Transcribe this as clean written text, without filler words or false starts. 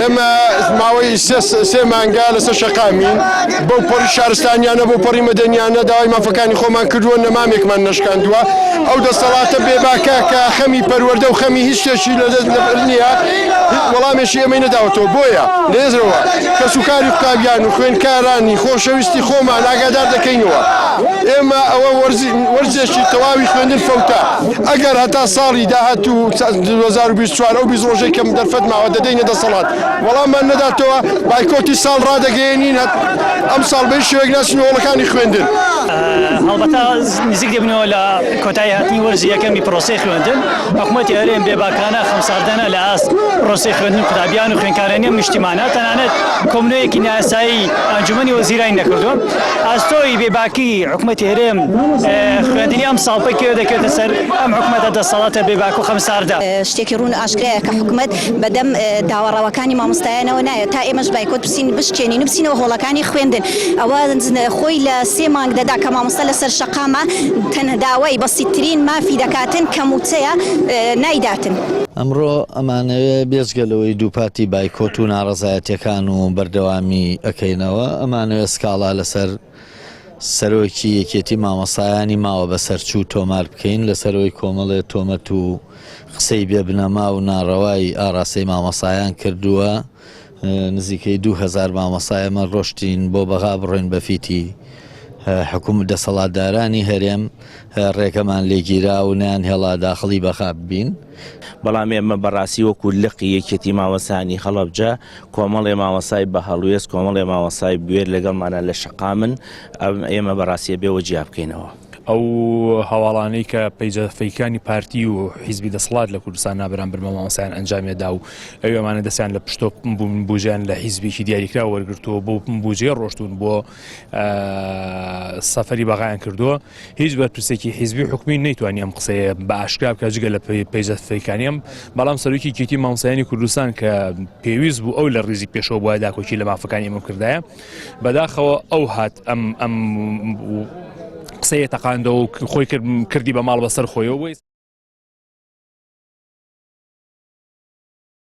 ئێمە ماوەی سێ مانگا لەسەر شەقامین بەو پۆری شارستانیانە بۆ پۆری مەدەنیانە داوای مافەکانی خۆمان کردووە نەمامێکمان نەشکاندووە ئەو دەسەڵاتە بێباکە کە خەمی پەروەردە و خەمی هیچ شتێکی لەدەست نییە وەڵامێکی ئێمەی نەداوەتەوە بۆیە لێزرەوە کە سوکاری قوتابیان و خوێندکارانی خۆشەویستی خۆمان ئاگادار دەکەینەوە ئێمە ئەوە وەرزێکی تەواوی خوێندن فەوتە ئەگەر هەتا ساڵی داهاتوو 2024 ئەو 20 ڕۆژەی کەم دەرفەت ماوە دەدەینە دەسەڵات وەڵاممان نەداتەوە بایکۆتی ساڵ ڕادەگەیەنین ئەم ساڵ بەی شێوەیەک ناسینەوەڵەکانی خوێندن هەڵبەتە نزیک دەبنەوە لە کۆتایی هاتنی وەرزی یەکەمی پرۆسەی خوێندن حکوومەتی هەرێم بێباکانە خەمساردانە لە ئاست پرۆسەی خوێندن قوتابیان و خوێندکارانی نیشتیمانە تەنانەت کۆمنۆیەکی ناسایی ئەنجومەنی وەزیرانی نەکردووە ئاستۆی بێباکی حکوومەتی هەرێم خوێندنی ئەم ساڵ پێکەوە دەکێتە سەر ئەم حکوومەتە دەسەڵاتە بێباک و خەمساردا شتێکی ڕوون ئاشکرایە کە حکوومەت بەدەم داوەڕاوەکانی مامۆستایانەوە نایە تا ئێمەش بایکۆت بچین بشکێنین بچینەوە هۆڵەکانی خوێندن ئەوە خۆی لە 3 مانگ دەدا کە مامۆستا لەسەر شەقامە تەنها داوای بەسیترین مافی دەکاتن کە موچەیە نایداتن. ئەمڕۆ ئەمانەوێ بێزگەلەوەی دووپاتی بایکۆت و ناڕەزایەتیەکان و بەردەوامی ئەەکەینەوە ئەمانەوێ سکاڵا لەسەر سەرۆکی یەکێتی مامۆسایانی ماوە بەسەرچوو تۆمار بکەین لەسەرەوەی کۆمەڵێ تۆمەت و قسەی بێبنەما و ناڕەوای ئاراستەی مامۆسایان کردووە نزیکەی 2000 مامۆسایەمە ڕۆشتین بۆ بەغا بڕۆین بەفیتی حکوومەت دەسەڵاتدارانی هەرێم ڕێکەمان لێگیرا و نیان هێڵا داخڵی بەخاب بین بەڵام ئێمە بەڕاستی وەکو لقی یەکێتی ماوەسانی هەڵەبجە کۆمەڵێ ماوەسای بە هەڵوێست کۆمەڵێ ماوەسای بوێر لەگەڵمانە لە شەقامن ئێمە بەڕاستیە بێوە جیا بکەینەوە ئەو هەواڵانەی کە پەیجەفەیەکانی پارتی و حیزبی دەسەڵات لە کوردستان نابران بەرمە مامۆسایان ئەنجامێدا و ئەوێمانە دەستیان لە پشتۆ بوجیان لە حیزبێکی دیاریکرا وەرگرتووە بۆ بوجێ ڕۆشتون بۆ سەفەری بەغایان کردووە هیچ بەرپرسێکی حیزبی حکومی نەیتوانی ئەم قسەیە بە ئاشکرا بکە جگە لە پەیجەفەیەکانیم بەڵام سەرۆکی یەکێتی مامۆسایانی کوردستان کە پێویست بوو ئەو لە ڕیزی پێشەوە بۆ داکۆکی لە مافەکانی ئەمە کردایە بەداخەوە ئەو هات ئەم قسەیە تەقاندەوە و خۆی کردی بە ماڵ بەسەر خۆیەوە